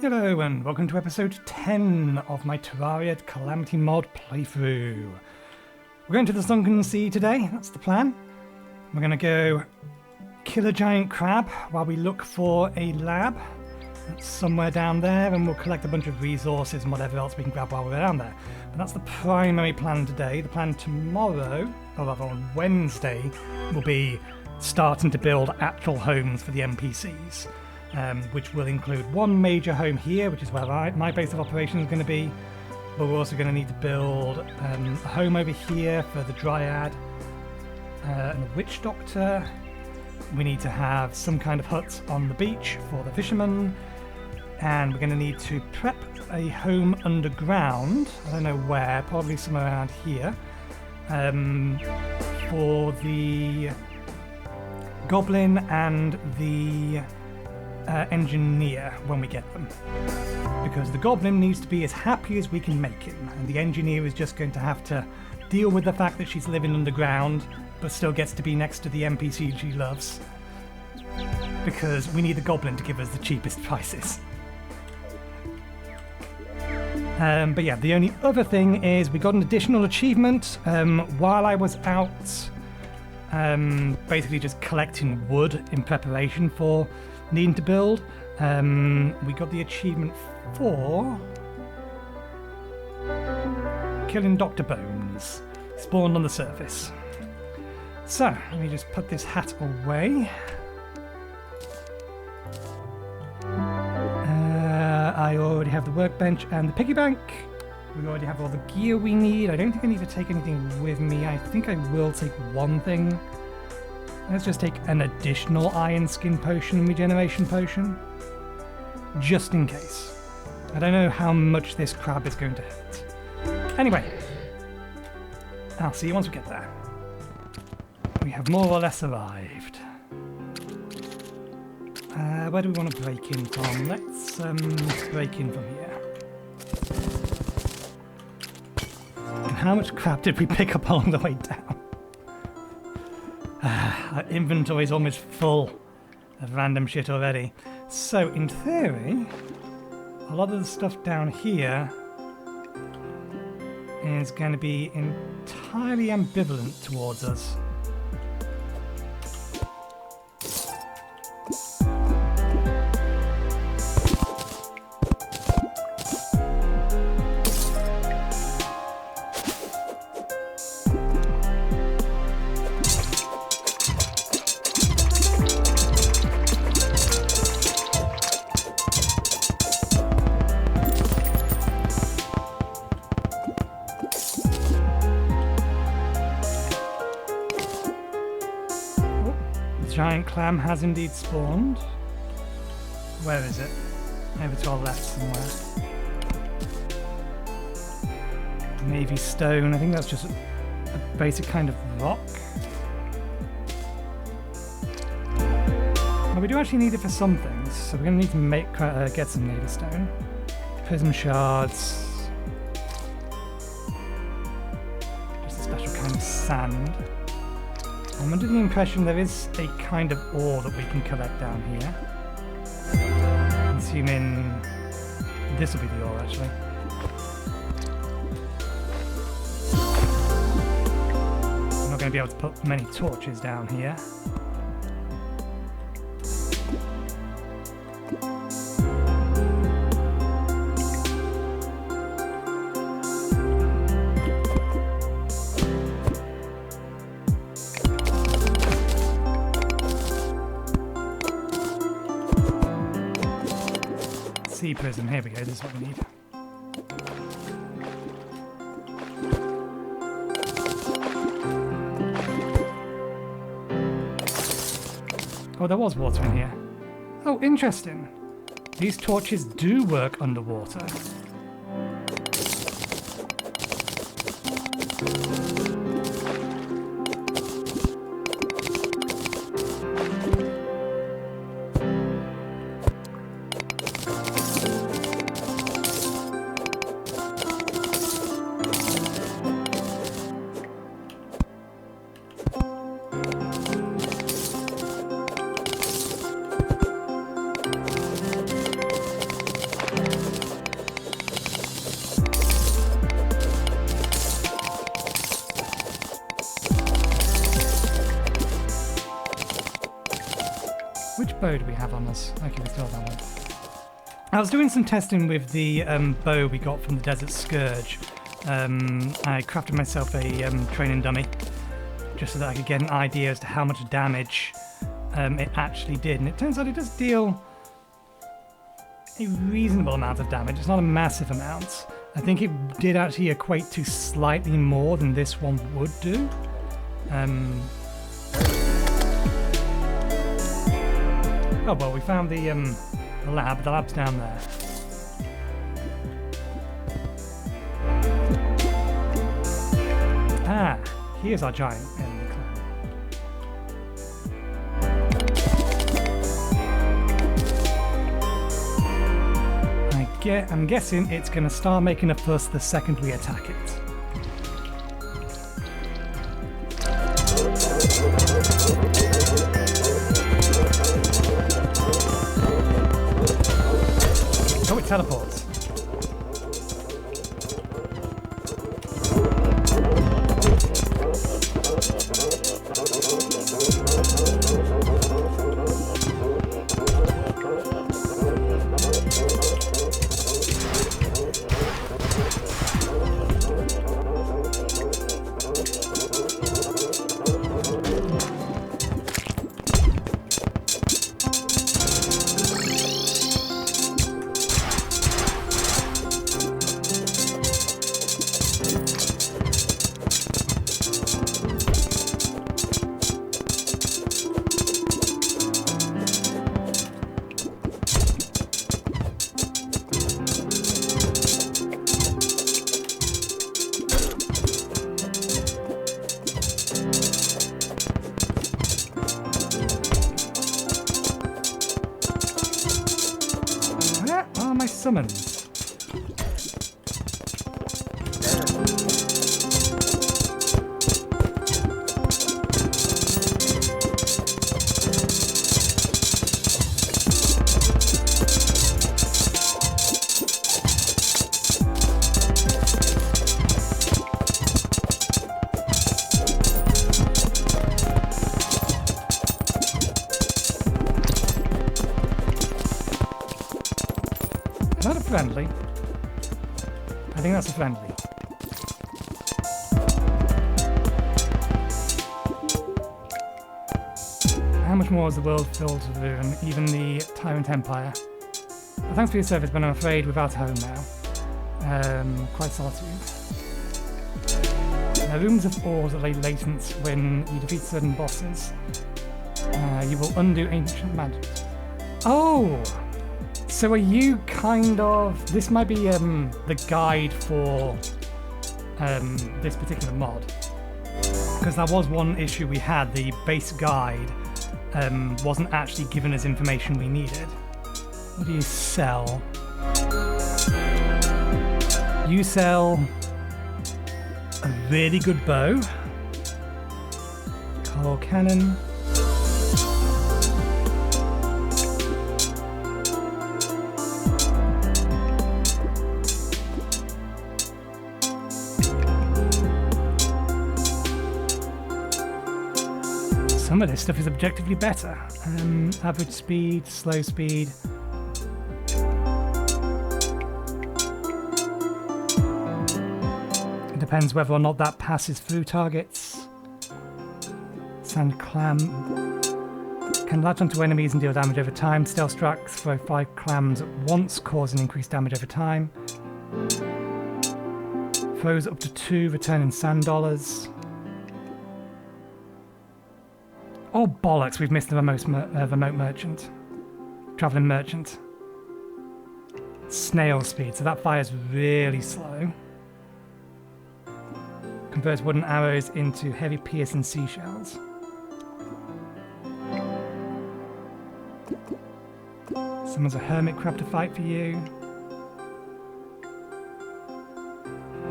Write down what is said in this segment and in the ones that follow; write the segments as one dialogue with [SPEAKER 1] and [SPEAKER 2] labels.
[SPEAKER 1] Hello and welcome to episode 10 of my Terraria Calamity mod playthrough. We're going to the Sunken Sea today, that's the plan. We're going to go kill a giant crab while we look for a lab. That's somewhere down there, and we'll collect a bunch of resources and whatever else we can grab while we're down there. But that's the primary plan today. The plan tomorrow, or rather on Wednesday, will be starting to build actual homes for the NPCs. Which will include one major home here, which is where my base of operations is going to be. But we're also going to need to build a home over here for the Dryad and the Witch Doctor. We need to have some kind of hut on the beach for the fishermen. And we're going to need to prep a home underground. I don't know where, probably somewhere around here. For the Goblin and the engineer when we get them, because the Goblin needs to be as happy as we can make him, and the engineer is just going to have to deal with the fact that she's living underground but still gets to be next to the NPC she loves, because we need the Goblin to give us the cheapest prices. But yeah, the only other thing is we got an additional achievement while I was out basically just collecting wood in preparation for needing to build. We got the achievement for killing Dr. Bones, spawned on the surface. So, let me just put this hat away. I already have the workbench and the piggy bank. We already have all the gear we need. I don't think I need to take anything with me. I think I will take one thing. Let's just take an additional Iron Skin Potion and Regeneration Potion. Just in case. I don't know how much this crab is going to hurt. Anyway. I'll see you once we get there. We have more or less arrived. Where do we want to break in from? Let's break in from here. And how much crab did we pick up along the way down? Our inventory is almost full of random shit already. So, in theory, a lot of the stuff down here is going to be entirely ambivalent towards us. Giant clam has indeed spawned. Where is it? Over to our left somewhere. Navy stone. I think that's just a basic kind of rock. Well, we do actually need it for some things, so we're going to need to get some navy stone. Prism shards. Just a special kind of sand. I'm under the impression there is a kind of ore that we can collect down here. I'm assuming this will be the ore, actually. I'm not going to be able to put many torches down here. Sea prism, here we go, this is what we need. Oh, there was water in here. Oh, interesting. These torches do work underwater. bow do we have on us? Okay, we still have that one. I was doing some testing with the bow we got from the Desert Scourge. I crafted myself a training dummy just so that I could get an idea as to how much damage it actually did. And it turns out it does deal a reasonable amount of damage. It's not a massive amount. I think it did actually equate to slightly more than this one would do. Oh well, we found the lab. The lab's down there. Ah, here's our giant enemy clam. I'm guessing it's going to start making a fuss the second we attack it. Oh, it teleports. Summons. Is that a friendly? I think that's a friendly. How much more is the world filled with ruin, even the Tyrant Empire? Well, thanks for your service, but I'm afraid without home now. Quite solitude. Rooms of ores that lay latent when you defeat certain bosses. You will undo ancient magic. Oh! So are you kind of... This might be the guide for this particular mod. Because that was one issue we had. The base guide wasn't actually giving us information we needed. What do you sell? You sell a really good bow. Coral cannon. Some of this stuff is objectively better. Average speed, slow speed. It depends whether or not that passes through targets. Sand Clam. Can latch onto enemies and deal damage over time. Stealth strikes throw 5 clams at once, causing increased damage over time. Throws up to 2, returning sand dollars. Oh bollocks, we've missed the remote merchant. Travelling merchant. Snail speed, so that fires really slow. Converts wooden arrows into heavy piercing seashells. Someone's a hermit crab to fight for you.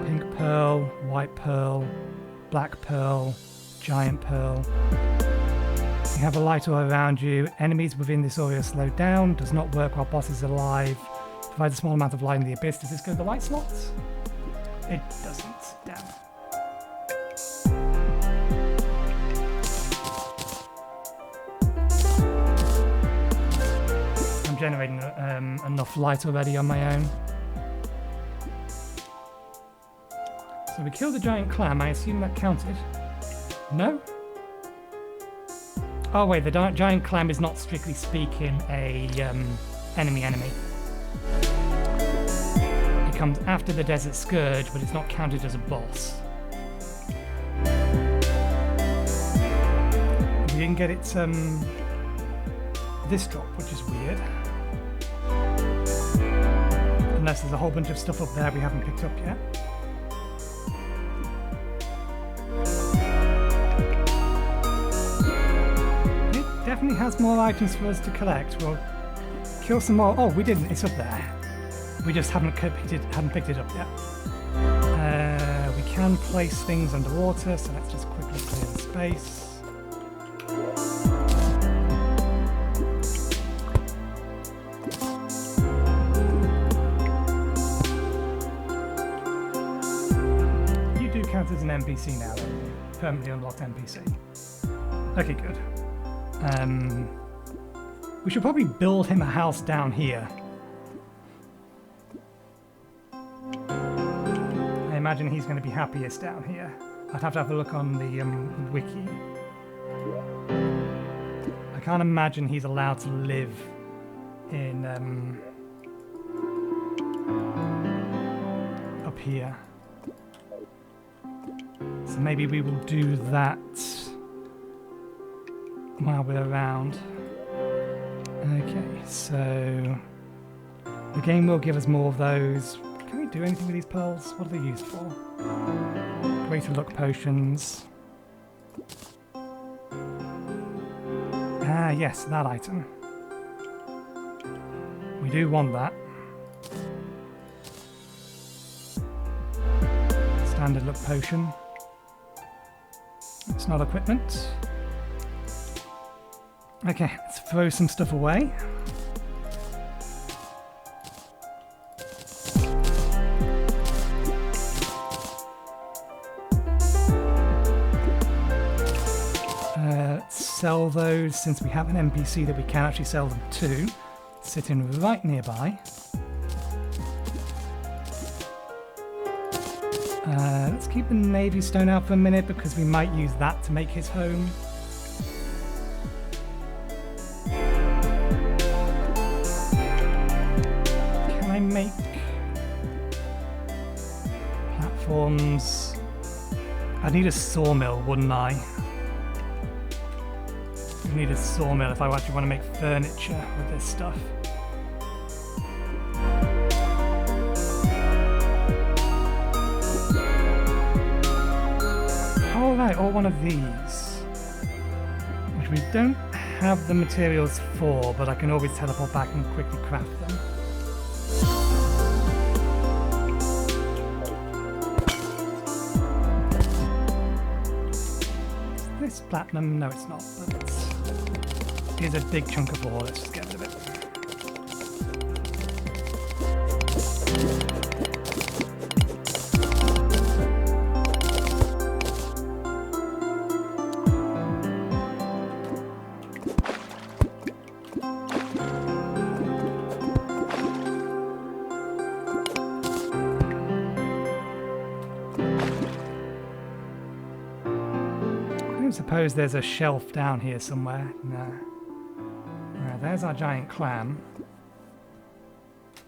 [SPEAKER 1] Pink pearl, white pearl, black pearl, giant pearl. You have a light all around you. Enemies within this area slow down. Does not work while boss is alive. Provides a small amount of light in the abyss. Does this go to the light slots? It doesn't. Damn. I'm generating enough light already on my own. So we killed the giant clam. I assume that counted. No? Oh wait, the giant clam is not strictly speaking a enemy. It comes after the Desert Scourge, but it's not counted as a boss. We didn't get its this drop, which is weird. Unless there's a whole bunch of stuff up there we haven't picked up yet. It definitely has more items for us to collect. We'll kill some more. Oh, we didn't. It's up there. We just haven't picked it up yet. We can place things underwater, so let's just quickly clear the space. As an NPC now, permanently unlocked NPC. Okay, good. We should probably build him a house down here. I imagine he's going to be happiest down here. I'd have to have a look on the wiki. I can't imagine he's allowed to live in up here. So maybe we will do that while we're around. Okay, so the game will give us more of those. Can we do anything with these pearls? What are they used for? Greater luck potions. Ah, yes, that item. We do want that. Standard luck potion. It's not equipment. Okay, let's throw some stuff away. Let's sell those since we have an NPC that we can actually sell them to, sitting right nearby. Let's keep the Navy Stone out for a minute because we might use that to make his home. Can I make platforms? I'd need a sawmill, wouldn't I? I'd need a sawmill if I actually want to make furniture with this stuff. Alright, or one of these, which we don't have the materials for, but I can always teleport back and quickly craft them. Is this platinum? No, it's not, but it is a big chunk of ore. Let's just get rid of it. I suppose there's a shelf down here somewhere. No. Right, there's our giant clam.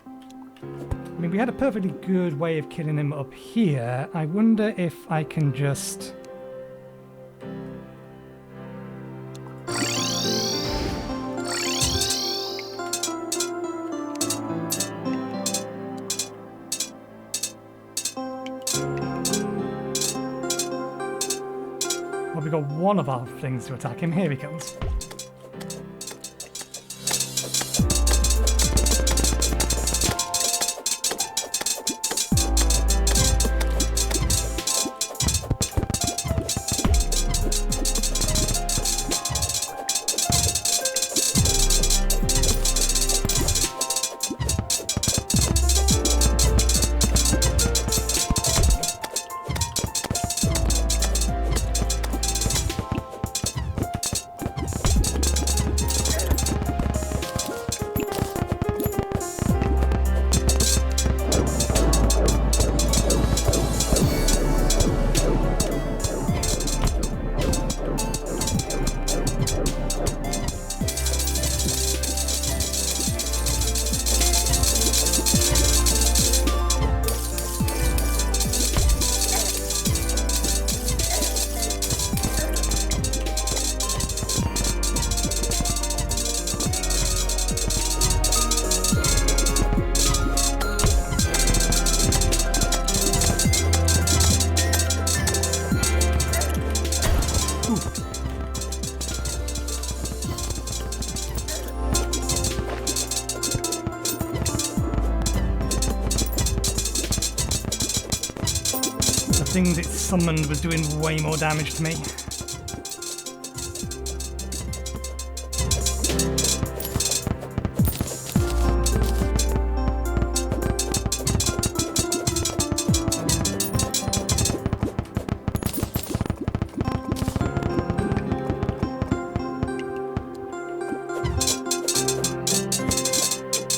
[SPEAKER 1] I mean, we had a perfectly good way of killing him up here. I wonder if I can just... Well, we got one of our things to attack him. Here he comes. things it summoned was doing way more damage to me.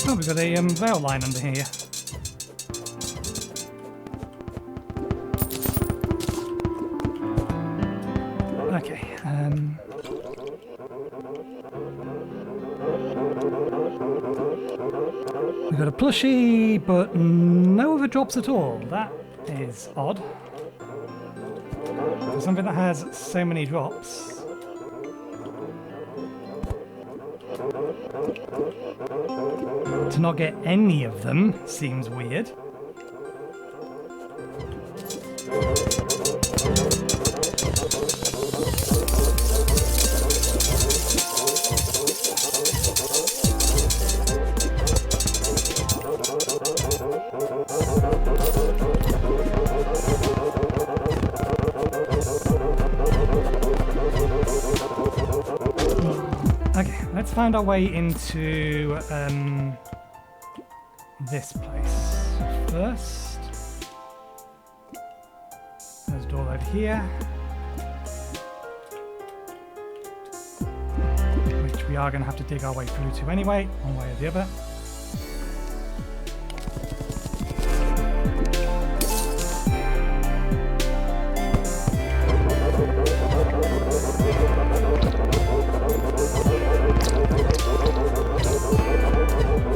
[SPEAKER 1] Oh, we've got a veil line under here. Okay, we've got a plushie, but no other drops at all. That is odd. For something that has so many drops. To not get any of them seems weird. Okay, let's find our way into this place first. There's a door over here, which we are going to have to dig our way through to anyway, one way or the other.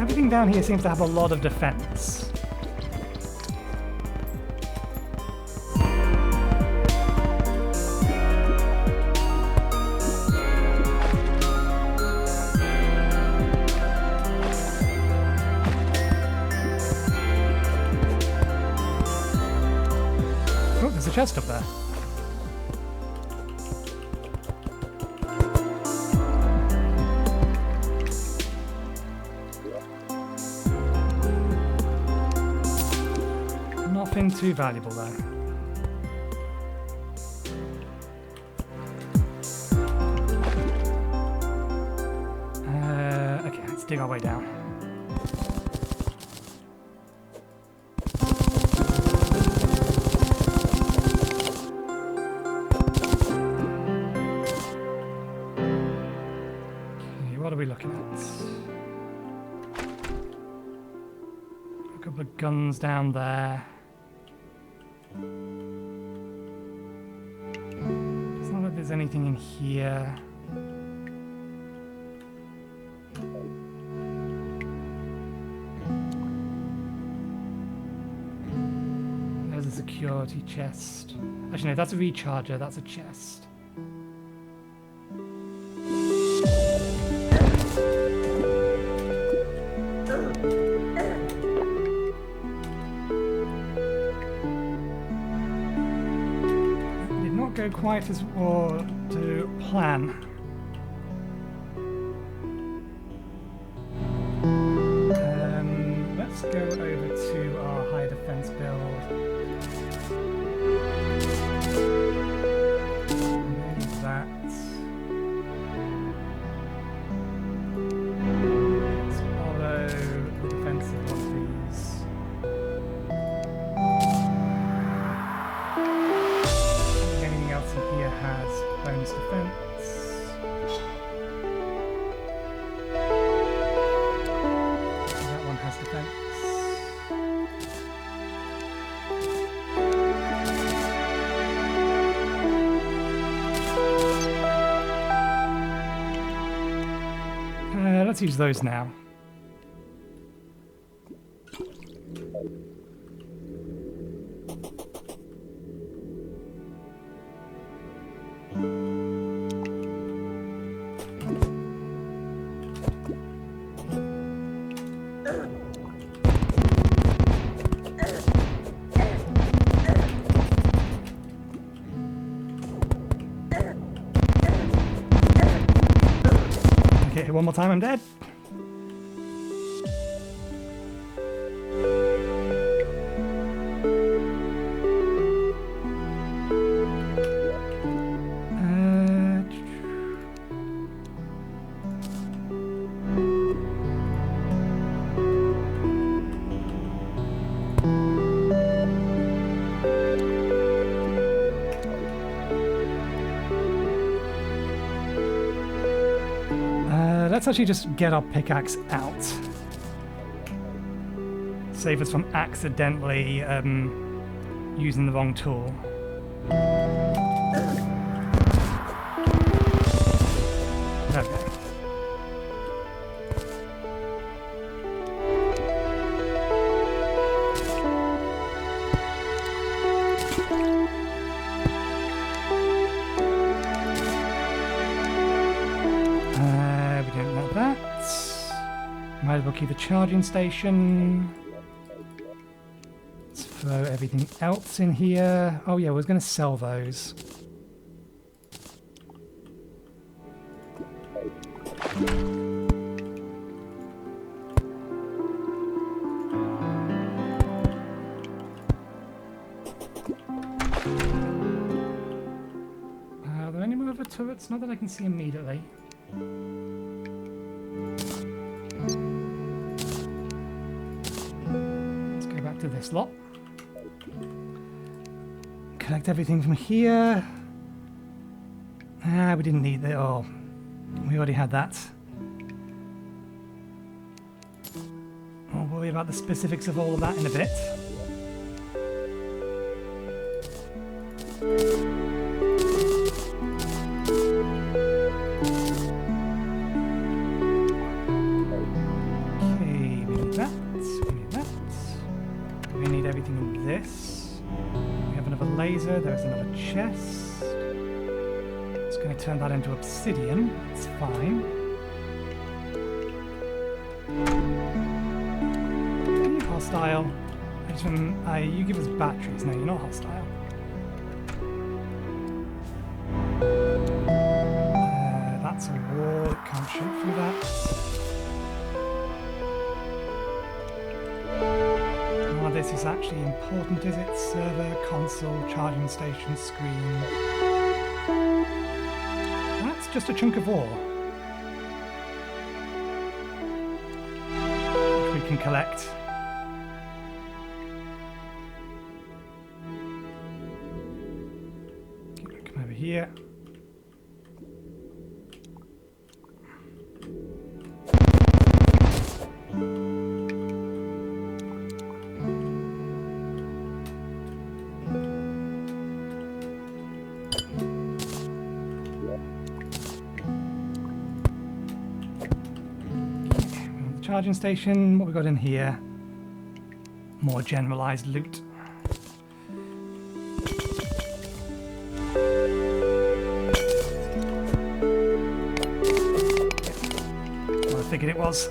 [SPEAKER 1] Everything down here seems to have a lot of defense. Oh, there's a chest up there. Nothing too valuable though. Okay, let's dig our way down. Okay, what are we looking at? A couple of guns down there. Doesn't look like there's anything in here. There's a security chest. Actually, no, that's a recharger, that's a chest. Go quite as well to plan. Let's go over to our high defense build. Maybe that. Let's follow the defensive of these. Here has bonus defense. That one has defense. Let's use those now. Okay, one more time, I'm dead. let's actually just get our pickaxe out. Save us from accidentally using the wrong tool. Okay. We don't want that. Might as well keep the charging station. Let's throw everything else in here. Oh yeah, we're going to sell those. Are there any more other turrets? Not that I can see immediately. Let's go back to this lot. Collect everything from here. Ah, we didn't need that. Oh, we already had that. I'll worry about the specifics of all of that in a bit. Okay, we need that. We need that. We need everything in this. We have another laser. There's another chest. Going to turn that into obsidian. It's fine. Are you hostile? You give us batteries. No, you're not hostile. That's a wall. It can't shoot through that. None of this is actually important, is it? Server, console, charging station, screen. Just a chunk of ore, which we can collect. Come over here. Charging station, what we got in here? More generalized loot. What I figured it was.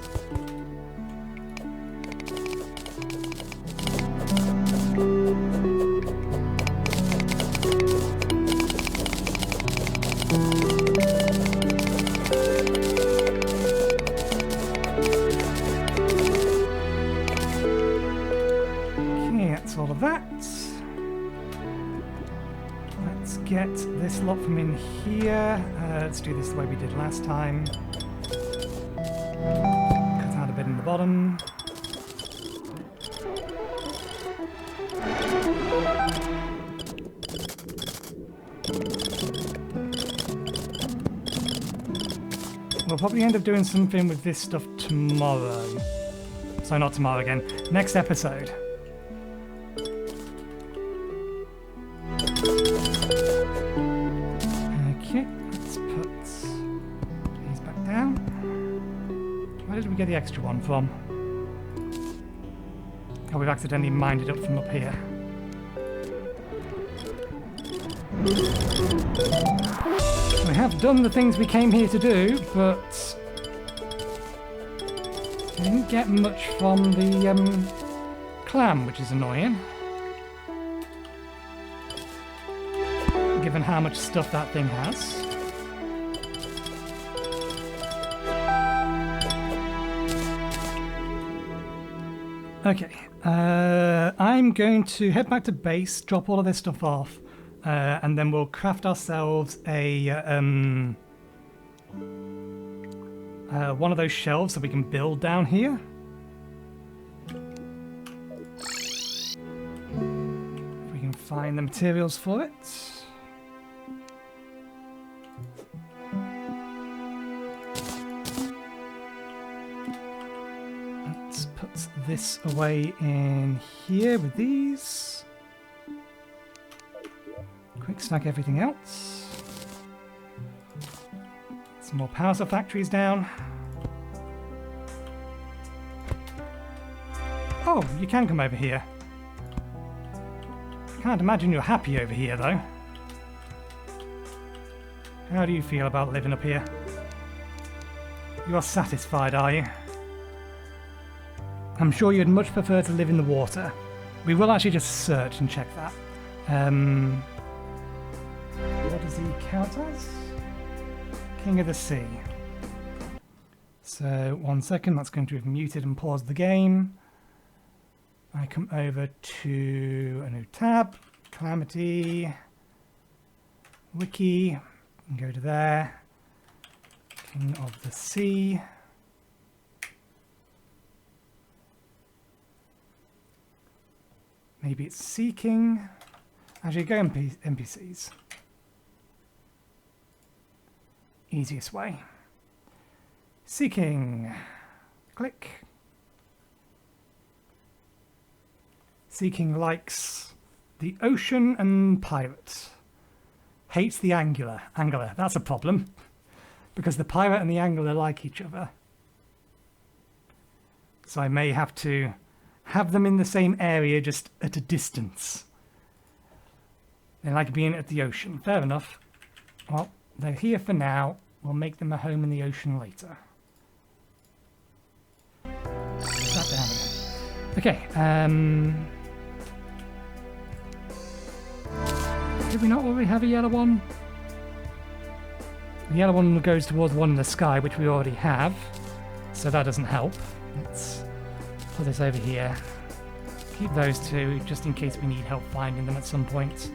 [SPEAKER 1] All of that. Let's get this lot from in here. Let's do this the way we did last time. Cut out a bit in the bottom. We'll probably end up doing something with this stuff tomorrow. So not tomorrow again. Next episode. Get the extra one from? Oh, we've accidentally mined it up from up here. We have done the things we came here to do, but we didn't get much from the clam, which is annoying. Given how much stuff that thing has. Okay, I'm going to head back to base, drop all of this stuff off, and then we'll craft ourselves a one of those shelves that we can build down here. If we can find the materials for it. let's put this away in here with these. Quick stack everything else. Some more power cell factories down. Oh, you can come over here. I can't imagine you're happy over here, though. How do you feel about living up here? You are satisfied, are you? I'm sure you'd much prefer to live in the water. We will actually just search and check that. What does he count as? King of the Sea. So, 1 second, that's going to have muted and paused the game. I come over to a new tab, Calamity, Wiki, and go to there. King of the Sea. Maybe it's Sea King. Actually, go NPCs. Easiest way. Sea King. Click. Sea King likes the ocean and pirates. Hates the angler. That's a problem. Because the pirate and the angler like each other. So I may have to have them in the same area, just at a distance. They like being at the ocean. Fair enough. Well, they're here for now. We'll make them a home in the ocean later. Put that down again. Okay, did we not already have a yellow one? The yellow one goes towards the one in the sky, which we already have. So that doesn't help. Let's put this over here. Keep those two, just in case we need help finding them at some point.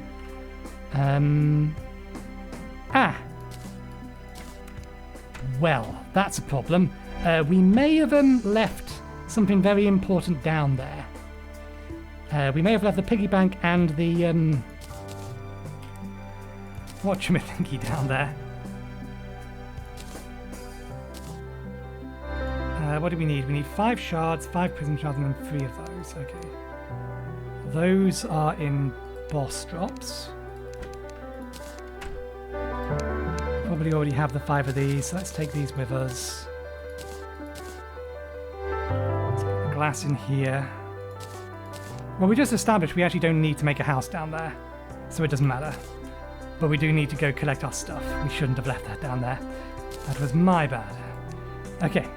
[SPEAKER 1] Well, that's a problem. We may have left something very important down there. We may have left the piggy bank and the whatchamathingy down there. What do we need? We need 5 shards, 5 prism shards, and then 3 of those. Okay. Those are in boss drops. Probably already have the 5 of these, so let's take these with us. Let's put the glass in here. Well, we just established we actually don't need to make a house down there, so it doesn't matter. But we do need to go collect our stuff. We shouldn't have left that down there. That was my bad. Okay,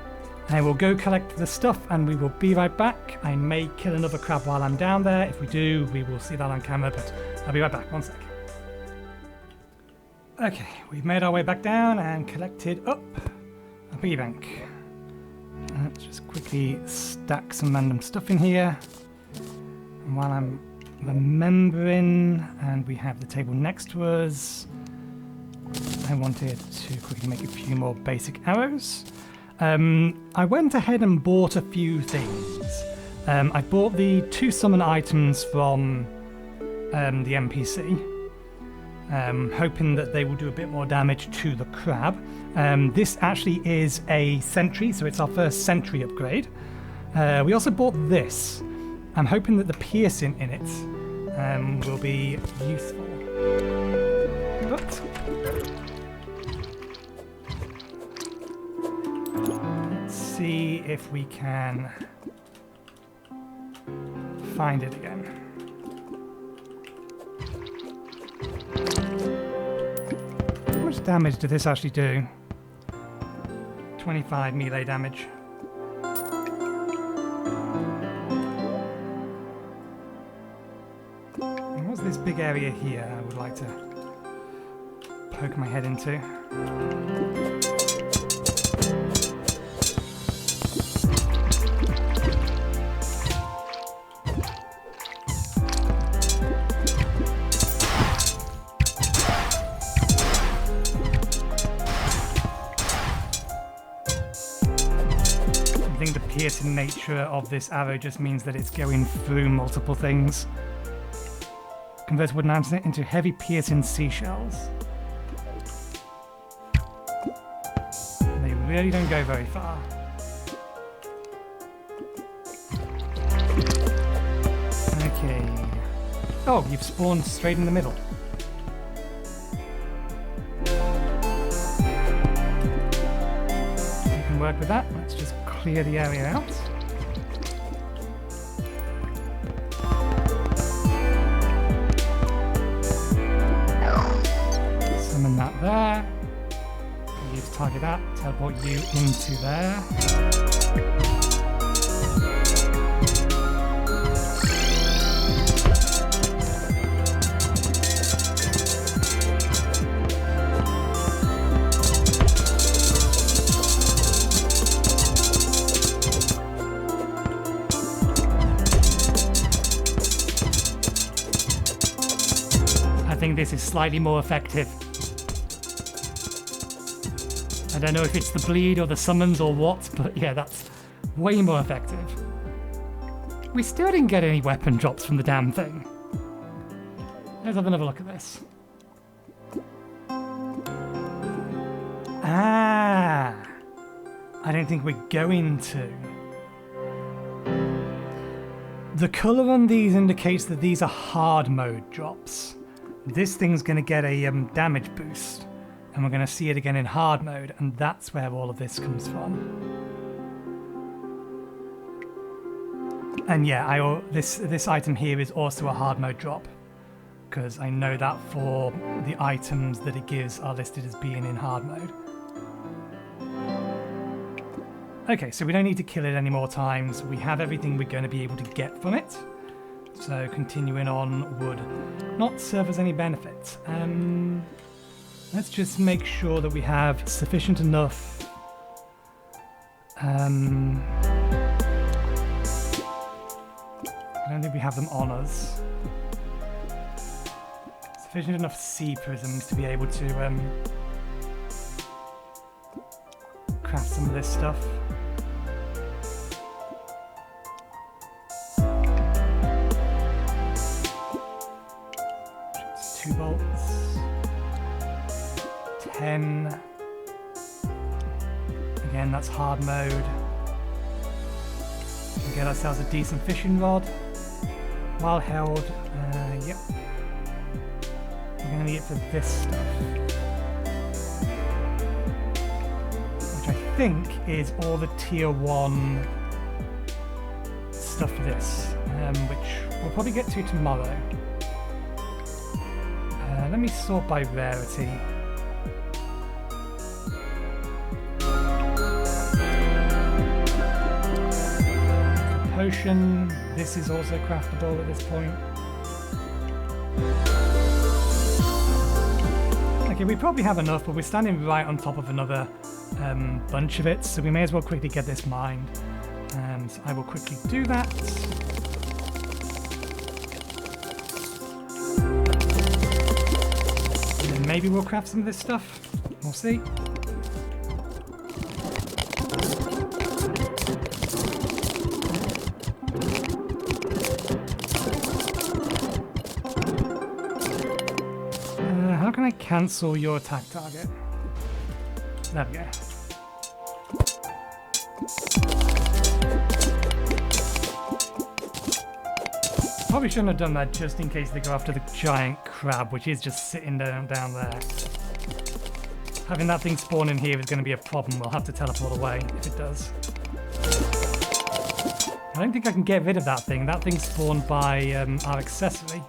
[SPEAKER 1] I will go collect the stuff and we will be right back. I may kill another crab while I'm down there. If we do, we will see that on camera, but I'll be right back. 1 sec. Okay, we've made our way back down and collected up a piggy bank. Let's just quickly stack some random stuff in here. And while I'm remembering, and we have the table next to us, I wanted to quickly make a few more basic arrows. I went ahead and bought a few things. I bought the 2 summon items from the NPC. Hoping that they will do a bit more damage to the crab. This actually is a sentry, so it's our first sentry upgrade. We also bought this. I'm hoping that the piercing in it will be useful. But let's see if we can find it again. How much damage did this actually do? 25 melee damage. And what's this big area here I would like to poke my head into? I think the piercing nature of this arrow just means that it's going through multiple things. Converts wooden ants into heavy piercing seashells. They really don't go very far. Oh, you've spawned straight in the middle. You can work with that. Let's just clear the area out. Summon that there. Use target that, teleport you into there. I think this is slightly more effective. I don't know if it's the bleed or the summons or what, but yeah, that's way more effective. We still didn't get any weapon drops from the damn thing. Let's have another look at this. Ah! I don't think we're going to. The colour on these indicates that these are hard mode drops. This thing's going to get a damage boost. And we're going to see it again in hard mode, and that's where all of this comes from. And yeah, this item here is also a hard mode drop, because I know that for the items that it gives are listed as being in hard mode. Okay, so we don't need to kill it any more times. We have everything we're going to be able to get from it. So continuing on would not serve us any benefit. Let's just make sure that we have sufficient enough I don't think we have them on us. Sufficient enough sea prisms to be able to craft some of this stuff. Just 2 bolts. 10. Again, that's hard mode. We can get ourselves a decent fishing rod. While held, yep. We're going to need it for this stuff. Which I think is all the tier 1 stuff for this, which we'll probably get to tomorrow. Let me sort by rarity. Potion, this is also craftable at this point. Okay, we probably have enough, but we're standing right on top of another bunch of it, so we may as well quickly get this mined. And I will quickly do that. And then maybe we'll craft some of this stuff. We'll see. How can I cancel your attack target? There we go. Probably shouldn't have done that just in case they go after the giant crab, which is just sitting down there. Having that thing spawn in here is going to be a problem. We'll have to teleport away if it does. I don't think I can get rid of that thing. That thing's spawned by our accessory.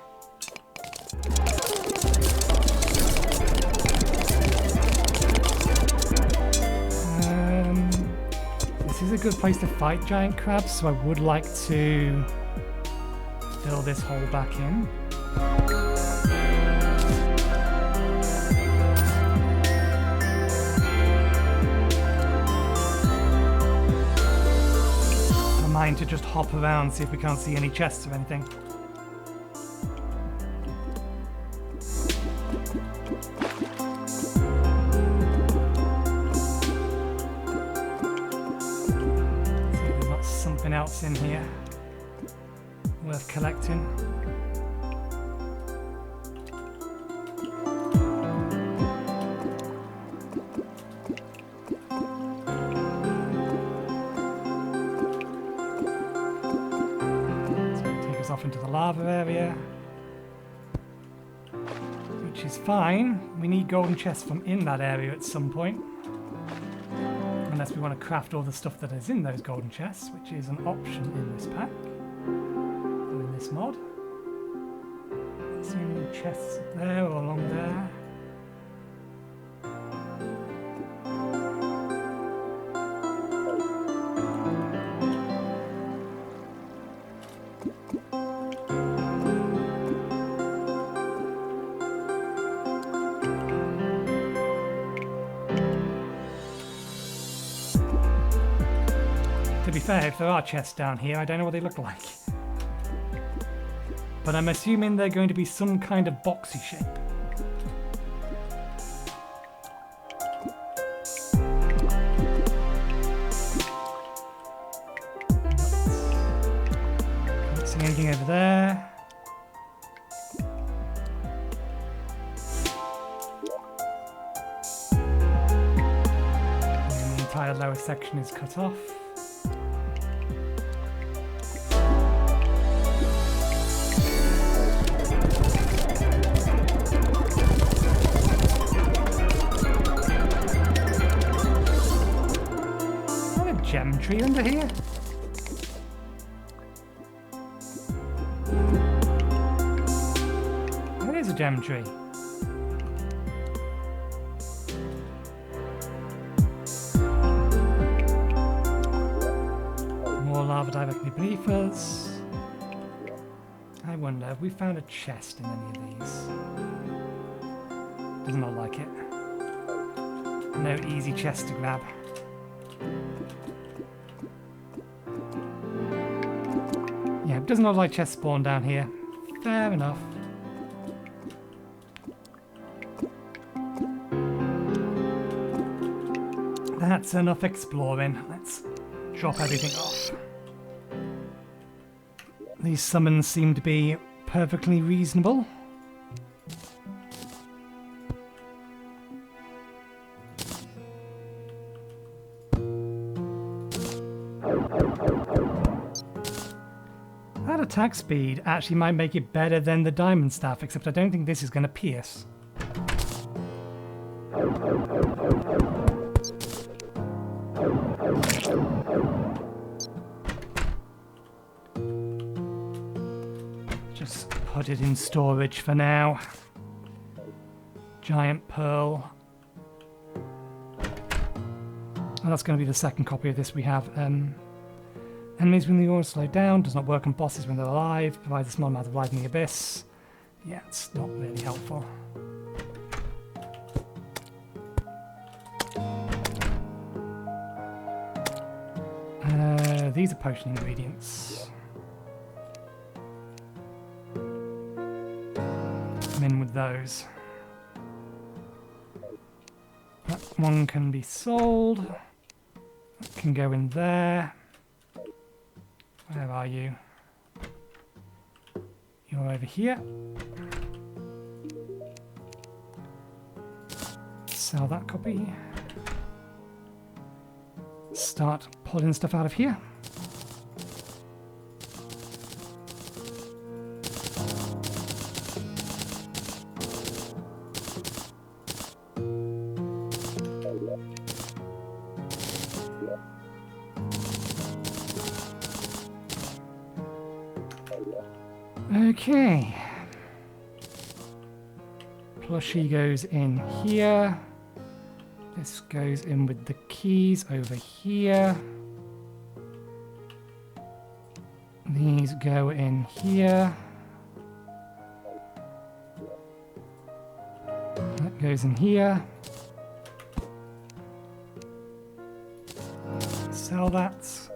[SPEAKER 1] This is a good place to fight giant crabs, so I would like to fill this hole back in. I mind to just hop around, see if we can't see any chests or anything. Else in here worth collecting. So take us off into the lava area. which is fine. We need golden chests from in that area at some point. Unless we want to craft all the stuff that is in those golden chests, which is an option in this pack. Or in this mod. See any chests up there or along there? To be fair, if there are chests down here, I don't know what they look like. But I'm assuming they're going to be some kind of boxy shape. Can't see anything over there. And the entire lower section is cut off. Gem tree under here? There is a gem tree. More lava directly beneath us. I wonder, have we found a chest in any of these? Does not like it. No easy chest to grab. Yeah, it doesn't look like chests spawn down here. Fair enough. That's enough exploring. Let's drop everything off. These summons seem to be perfectly reasonable. That attack speed actually might make it better than the diamond staff, except I don't think this is going to pierce. Just put it in storage for now. Giant pearl. And that's going to be the second copy of this we have. Enemies when the aura slowed down, does not work on bosses when they're alive, provides a small amount of light in the abyss. Yeah, it's not really helpful. These are potion ingredients. I'm in with those. That one can be sold. That can go in there. Where are you? You're over here. Sell that copy. Start pulling stuff out of here. Okay. Plushie goes in here. This goes in with the keys over here. These go in here. That goes in here. Sell that.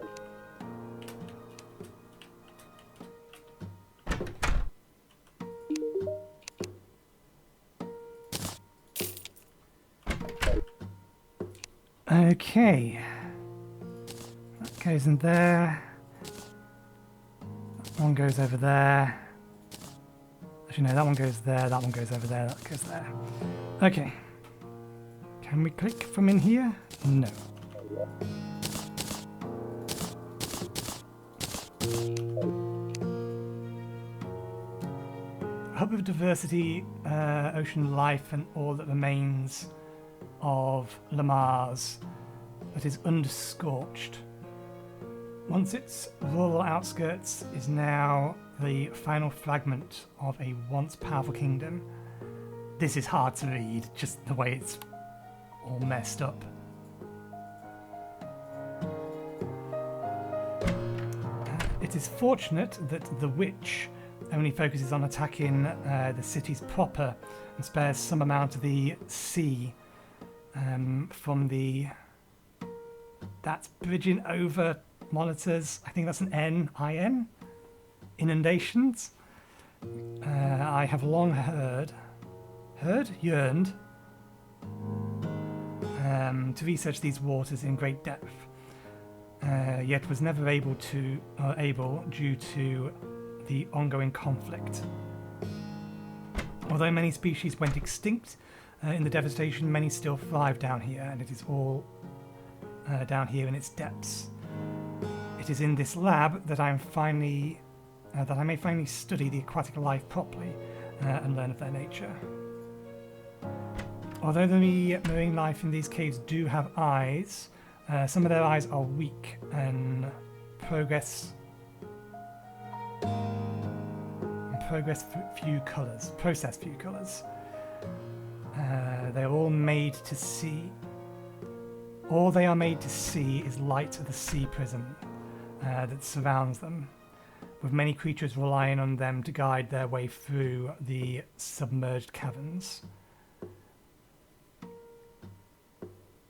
[SPEAKER 1] Okay, that goes in there, that one goes over there, actually no, that one goes there, that one goes over there, that goes there. Okay, can we click from in here? No. hub of diversity, ocean life, and all that remains of Lamar's that is underscorched. Once its rural outskirts is now the final fragment of a once powerful kingdom. This is hard to read, just the way it's all messed up. It is fortunate that the witch only focuses on attacking the cities proper and spares some amount of the sea from the... That's bridging over monitors. I think that's an N-I-N? Inundations. I have long yearned to research these waters in great depth, yet was never able due to the ongoing conflict. Although many species went extinct in the devastation, many still thrive down here, and it is all down here in its depths. It is in this lab that I may finally study the aquatic life properly and learn of their nature. Although the marine life in these caves do have eyes, some of their eyes are weak and process few colours. They are all made to see. All they are made to see is light of the sea prism that surrounds them, with many creatures relying on them to guide their way through the submerged caverns.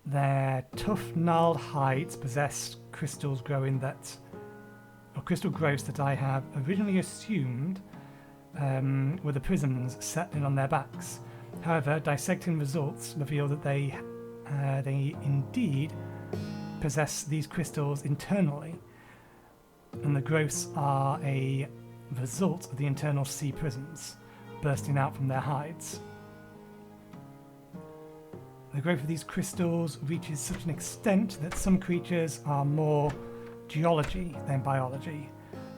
[SPEAKER 1] Their tough, gnarled hides possess crystal growths that I have originally assumed were the prisms settling on their backs. However, dissecting results reveal that they indeed possess these crystals internally, and the growths are a result of the internal sea prisms bursting out from their hides. The growth of these crystals reaches such an extent that some creatures are more geology than biology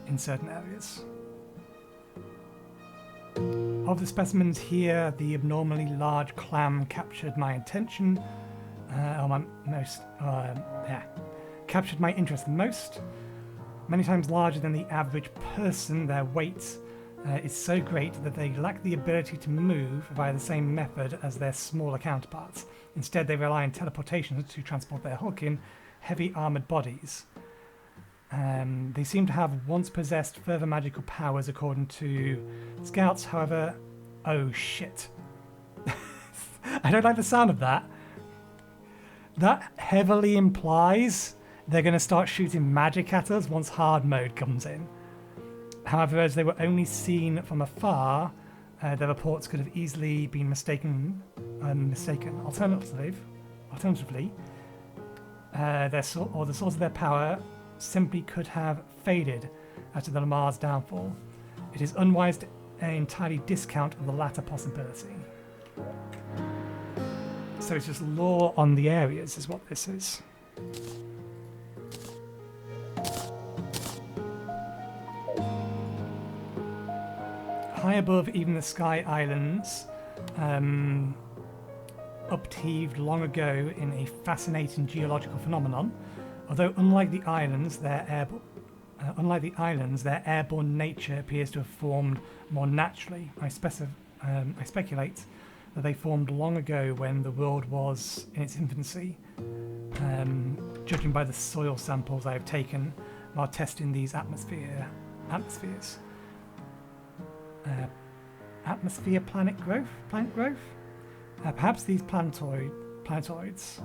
[SPEAKER 1] in certain areas. Of the specimens here, the abnormally large clam captured my attention, captured my interest the most. Many times larger than the average person, their weight is so great that they lack the ability to move via the same method as their smaller counterparts. Instead, they rely on teleportation to transport their hulking, heavy armoured bodies. They seem to have once possessed further magical powers according to scouts, however... Oh shit. I don't like the sound of that. That heavily implies they're going to start shooting magic at us once hard mode comes in. However, as they were only seen from afar, their reports could have easily been mistaken. Alternatively, the source of their power simply could have faded after the Lamar's downfall. It is unwise to entirely discount the latter possibility. So it's just lore on the areas is what this is. High above even the Sky Islands, upheaved long ago in a fascinating geological phenomenon. Although unlike the islands, their airborne nature appears to have formed more naturally. I speculate that they formed long ago when the world was in its infancy, judging by the soil samples I have taken while testing these atmospheres. Atmosphere plant growth? Perhaps these planetoids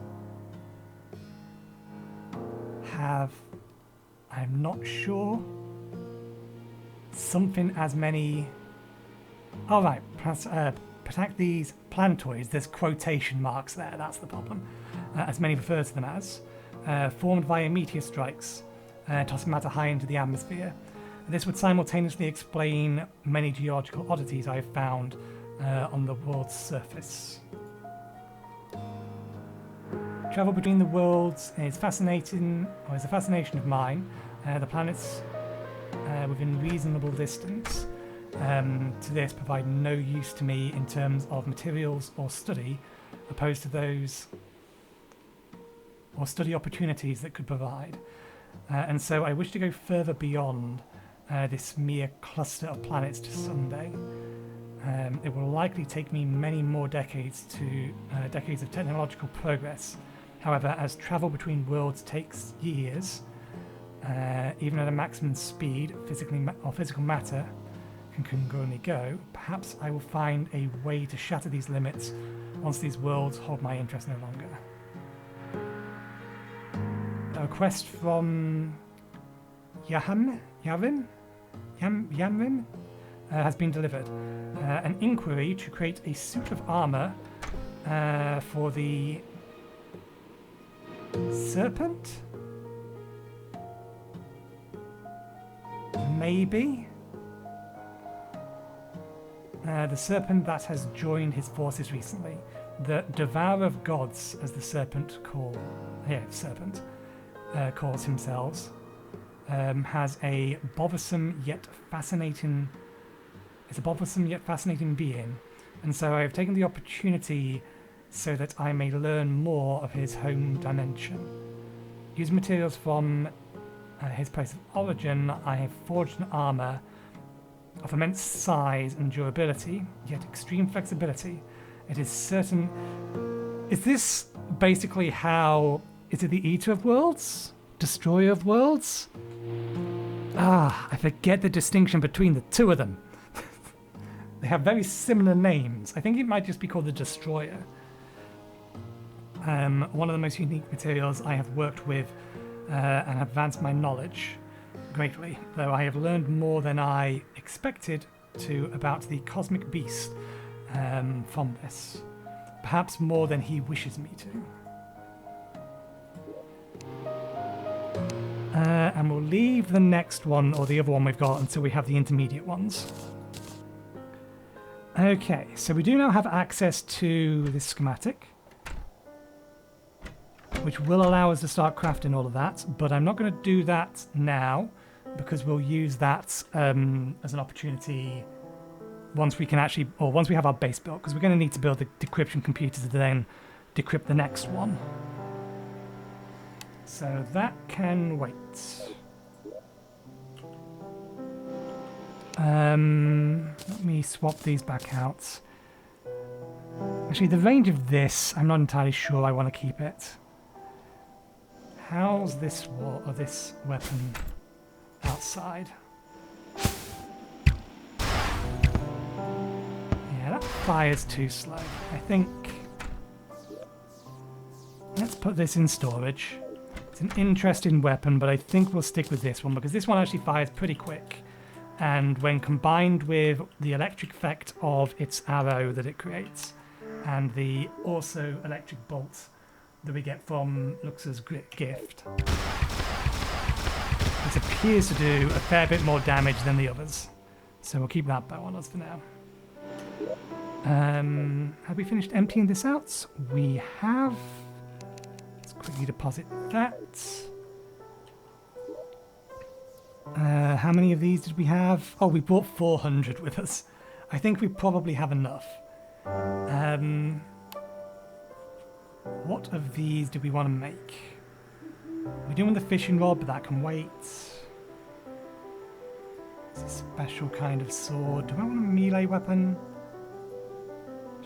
[SPEAKER 1] have, I'm not sure, something as many... Alright, protect these planetoids, there's quotation marks there, that's the problem, as many refer to them as, formed via meteor strikes, tossing matter high into the atmosphere. This would simultaneously explain many geological oddities I have found on the world's surface. Travel between the worlds is a fascination of mine. The planets within reasonable distance to this provide no use to me in terms of materials or study, opposed to those or study opportunities that could provide. And so I wish to go further beyond this mere cluster of planets to someday. It will likely take me many more decades of technological progress. However, as travel between worlds takes years, even at a maximum speed, physical matter can congruently go, perhaps I will find a way to shatter these limits once these worlds hold my interest no longer. A request from Yamrin has been delivered. An inquiry to create a suit of armor for the Serpent? Maybe? The Serpent that has joined his forces recently. The Devourer of Gods, as the Serpent calls himself, has a bothersome yet fascinating being, and so I have taken the opportunity so that I may learn more of his home dimension. Using materials from his place of origin, I have forged an armor of immense size and durability, yet extreme flexibility. It is certain... Is this basically how... Is it the Eater of Worlds? Destroyer of Worlds? I forget the distinction between the two of them. They have very similar names. I think it might just be called the Destroyer. One of the most unique materials I have worked with and advanced my knowledge greatly, though I have learned more than I expected to about the cosmic beast from this. Perhaps more than he wishes me to. And we'll leave the next one, or the other one we've got, until we have the intermediate ones. Okay, so we do now have access to this schematic, which will allow us to start crafting all of that, but I'm not going to do that now, because we'll use that as an opportunity once we can actually, or once we have our base built, because we're going to need to build the decryption computer to then decrypt the next one. So that can wait. Let me swap these back out. Actually, the range of this, I'm not entirely sure I want to keep it. How's this this weapon outside? Yeah, that fires too slow. I think... Let's put this in storage. It's an interesting weapon, but I think we'll stick with this one, because this one actually fires pretty quick. And when combined with the electric effect of its arrow that it creates, and the also electric bolt that we get from Lux's gift, this appears to do a fair bit more damage than the others. So we'll keep that bow on us for now. Have we finished emptying this out? We have. Let's quickly deposit that. How many of these did we have? Oh, we brought 400 with us. I think we probably have enough. What of these do we want to make? We're doing the fishing rod, but that can wait. It's a special kind of sword. Do I want a melee weapon?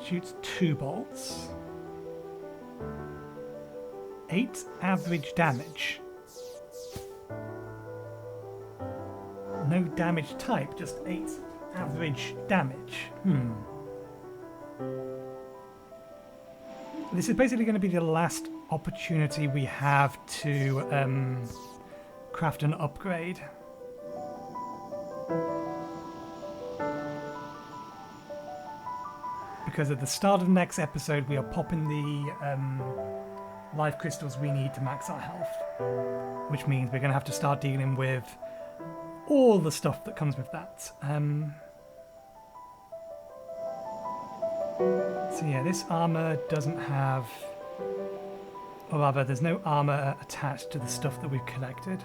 [SPEAKER 1] Shoots 2 bolts. 8 average damage. No damage type, just 8 average damage. This is basically going to be the last opportunity we have to craft an upgrade. Because at the start of the next episode, we are popping the life crystals we need to max our health. Which means we're going to have to start dealing with all the stuff that comes with that. So yeah, this armor doesn't have... Or rather, there's no armor attached to the stuff that we've collected.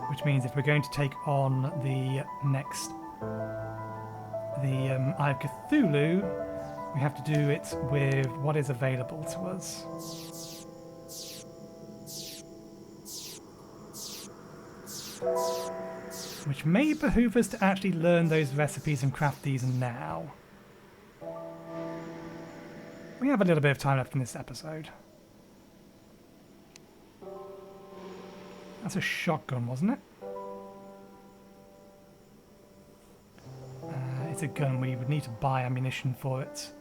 [SPEAKER 1] Which means if we're going to take on the next the Eye of Cthulhu, we have to do it with what is available to us. Which may behoove us to actually learn those recipes and craft these now. We have a little bit of time left in this episode. That's a shotgun, wasn't it? It's a gun. We would need to buy ammunition for it.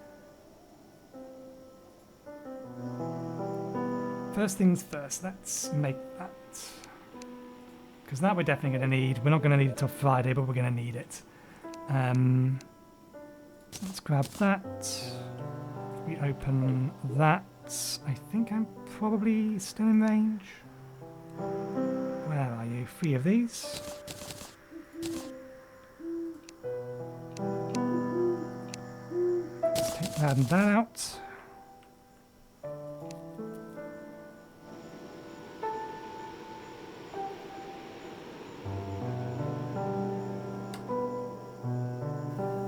[SPEAKER 1] First things first, let's make that. Because that we're definitely going to need. We're not going to need it till Friday, but we're going to need it. Let's grab that. We open that. I think I'm probably still in range. Where are you? 3 of these. Let's take that and that out.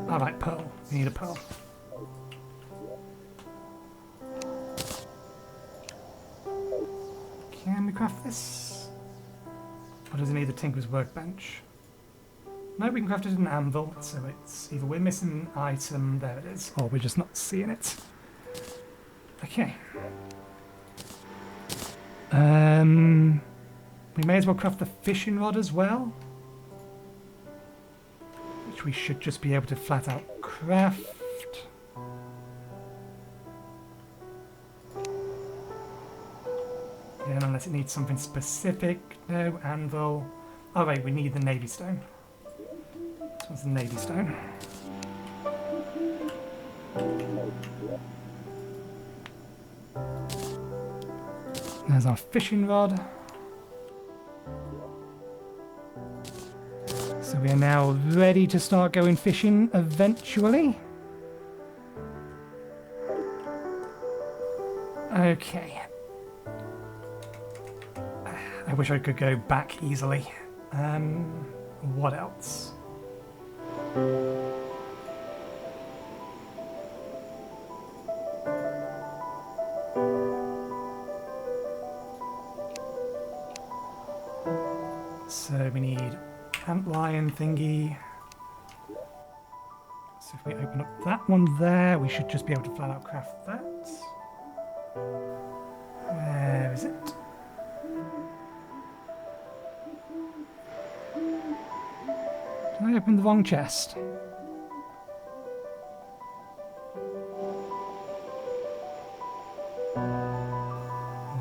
[SPEAKER 1] Alright, pearl. We need a pearl. Can we craft this? Or does it need the Tinker's Workbench? No, we can craft it in an anvil, so it's either we're missing an item, there it is, or we're just not seeing it. Okay. We may as well craft the fishing rod as well. Which we should just be able to flat out craft. Yeah, unless it needs something specific. No, anvil. Oh wait, we need the navy stone. This one's the navy stone. There's our fishing rod. So we are now ready to start going fishing eventually. Okay. I wish I could go back easily. What else? So we need antlion thingy. So if we open up that one there, we should just be able to flat out craft that. Where is it? Did I open the wrong chest?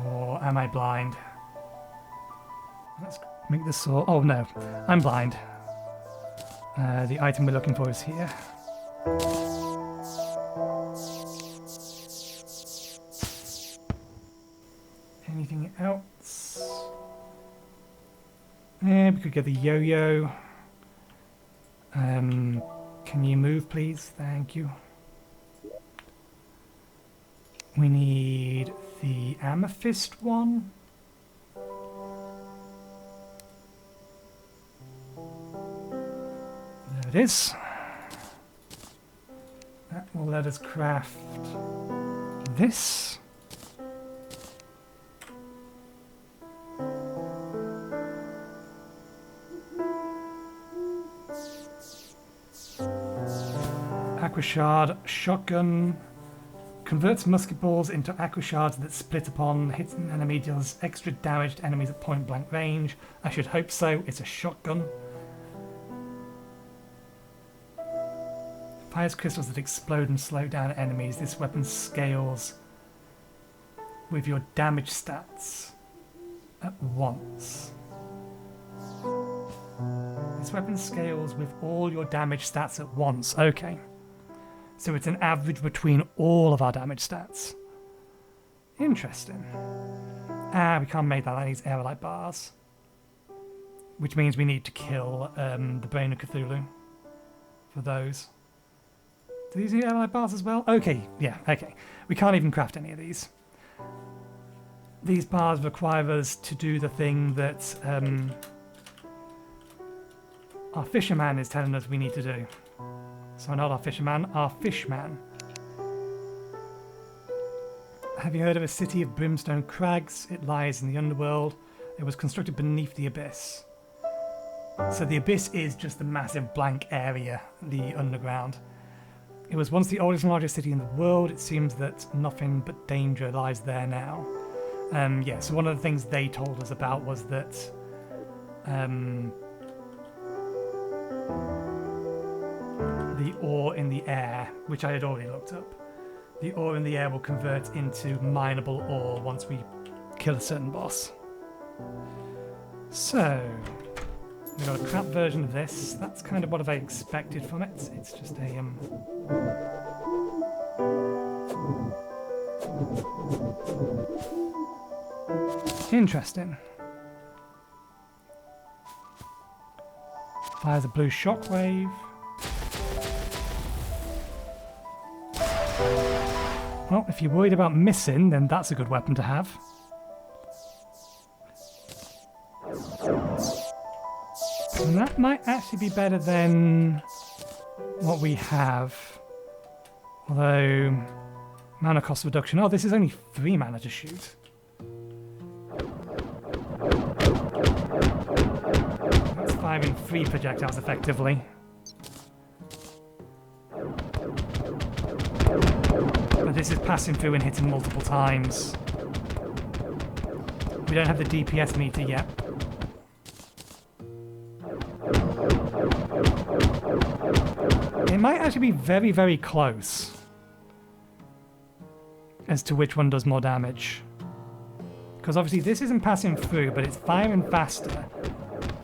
[SPEAKER 1] Or am I blind? Let's make this sword. Oh no, I'm blind. The item we're looking for is here. Anything else? Yeah, we could get the yo-yo. Can you move, please? Thank you. We need the amethyst one. There it is. That will let us craft this. Aquashard shotgun converts musket balls into aquashards that split upon hit an enemy, deals extra damage to enemies at point blank range. I should hope so. It's a shotgun. Fires crystals that explode and slow down enemies. This weapon scales with your damage stats at once. This weapon scales with all your damage stats at once. Okay. So it's an average between all of our damage stats. Interesting. We can't make that. That needs aerolite bars. Which means we need to kill the Brain of Cthulhu for those. Do these need aerolite bars as well? Okay, yeah, okay. We can't even craft any of these. These bars require us to do the thing that our fisherman is telling us we need to do. So not our fisherman, our fishman. Have you heard of a city of brimstone crags? It lies in the underworld. It was constructed beneath the abyss. So the abyss is just a massive blank area, the underground. It was once the oldest and largest city in the world. It seems that nothing but danger lies there now. Yeah, so one of the things they told us about was that the ore in the air, which I had already looked up, the ore in the air will convert into mineable ore once we kill a certain boss. So, we've got a crap version of this. That's kind of what I expected from it. It's just a interesting. Fires a blue shockwave. Well, if you're worried about missing, then that's a good weapon to have. And that might actually be better than what we have. Although, mana cost reduction. Oh, this is only 3 mana to shoot. That's firing 3 projectiles effectively. But this is passing through and hitting multiple times. We don't have the DPS meter yet. It might actually be very, very close as to which one does more damage. Because obviously this isn't passing through, but it's firing faster.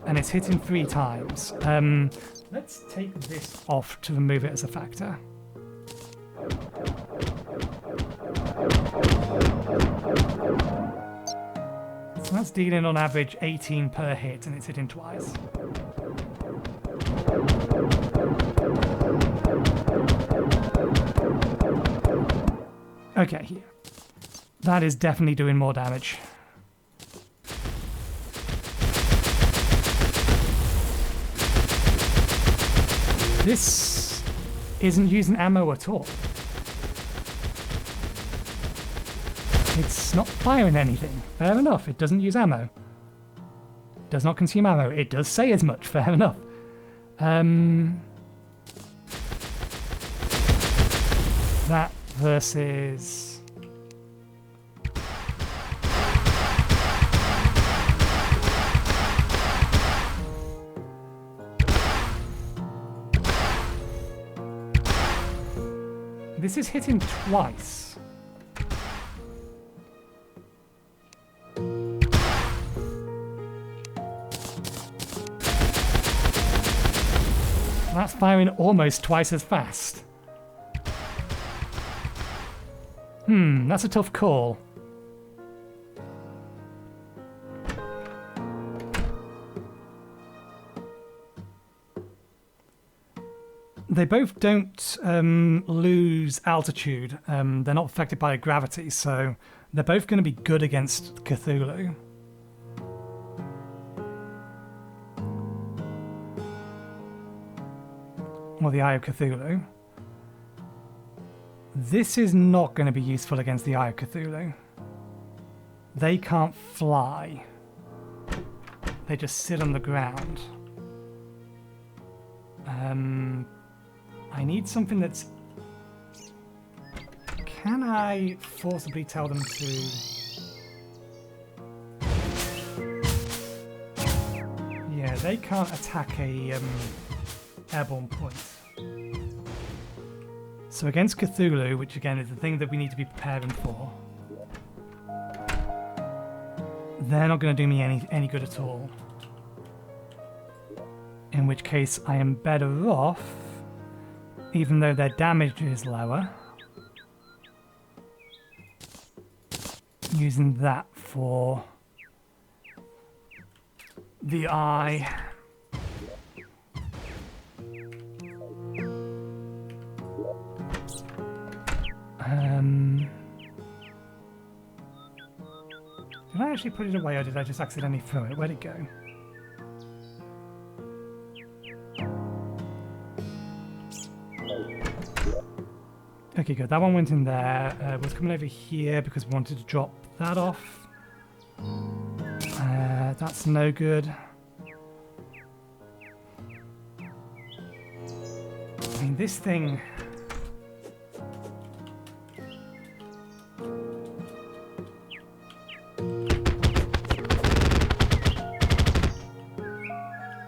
[SPEAKER 1] And it's hitting 3 times. Let's take this off to remove it as a factor. So that's dealing on average 18 per hit, and it's hitting twice. Okay, here. That is definitely doing more damage. This isn't using ammo at all. It's not firing anything. Fair enough, it doesn't use ammo. Does not consume ammo. It does say as much. Fair enough. That versus... This is hitting twice. That's firing almost twice as fast. That's a tough call. They both don't lose altitude. They're not affected by gravity, so they're both going to be good against Cthulhu. Or the Eye of Cthulhu. This is not going to be useful against the Eye of Cthulhu. They can't fly. They just sit on the ground. I need something that's... Can I forcibly tell them to... Yeah, they can't attack a airborne point. So against Cthulhu, which again is the thing that we need to be preparing for, they're not going to do me any good at all. In which case I am better off, even though their damage is lower, using that for the eye. Did I actually put it away or did I just accidentally throw it? Where'd it go? Okay, good. That one went in there. Was coming over here because we wanted to drop that off. That's no good. I mean, this thing...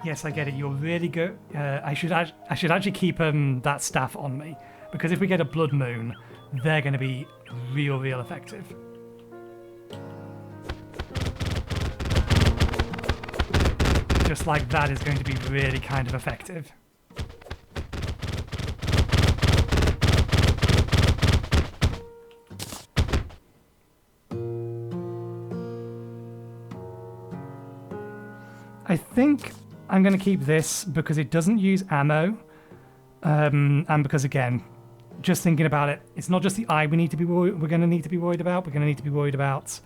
[SPEAKER 1] Yes, I get it. You're really good. I should actually keep that staff on me, because if we get a blood moon, they're going to be real effective. Just like that is going to be really kind of effective. I think I'm going to keep this because it doesn't use ammo, and because, again, just thinking about it, it's not just the eye we're going to need to be worried about. We're going to need to be worried about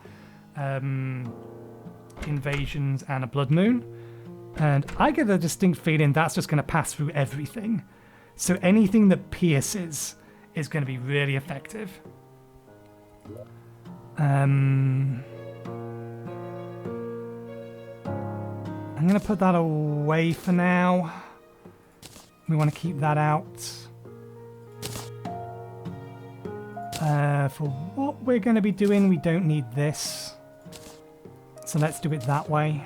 [SPEAKER 1] invasions and a blood moon. And I get a distinct feeling that's just going to pass through everything. So anything that pierces is going to be really effective. I'm going to put that away for now. We want to keep that out. For what we're going to be doing, we don't need this. So let's do it that way.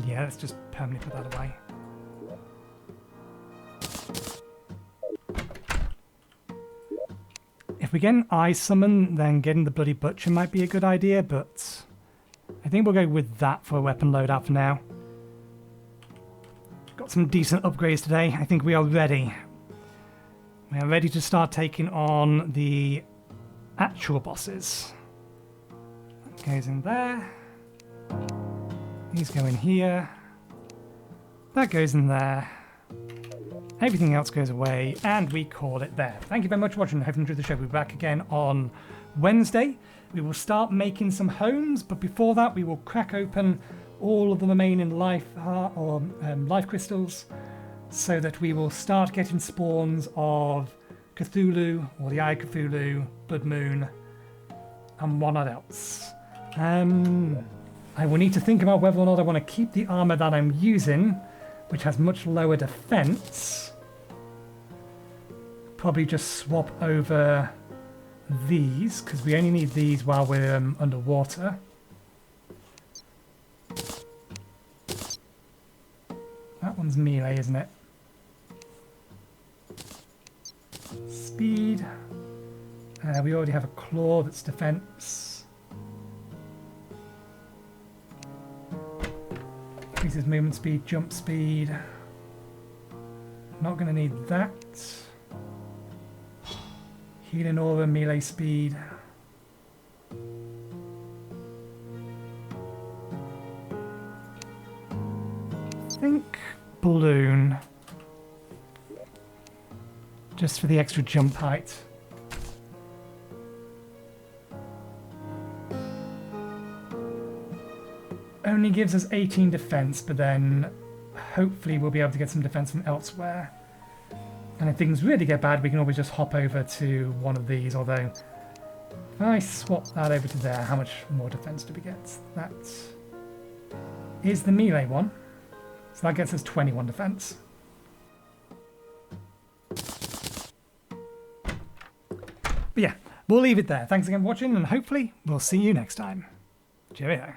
[SPEAKER 1] Yeah, let's just permanently put that away. If we get an eye summon, then getting the Bloody Butcher might be a good idea, but I think we'll go with that for a weapon loadout for now. Got some decent upgrades today. I think we are ready. We are ready to start taking on the actual bosses. That goes in there. These go in here. That goes in there. Everything else goes away, and we call it there. Thank you very much for watching. I hope you enjoyed the show. We'll be back again on Wednesday. We will start making some homes, but before that, we will crack open all of the remaining life crystals, so that we will start getting spawns of Cthulhu, or the Eye of Cthulhu, Blood Moon, and one else. I will need to think about whether or not I want to keep the armor that I'm using, which has much lower defense. Probably just swap over these, because we only need these while we're underwater. That one's melee, isn't it? Speed. We already have a claw that's defense. Increases movement speed, jump speed. Not going to need that. Healing aura, melee speed. I think balloon. Just for the extra jump height. Only gives us 18 defense, but then hopefully we'll be able to get some defense from elsewhere. And if things really get bad, we can always just hop over to one of these, although if I swap that over to there, how much more defense do we get? That is the melee one. So that gets us 21 defense. But yeah, we'll leave it there. Thanks again for watching, and hopefully we'll see you next time. Cheerio.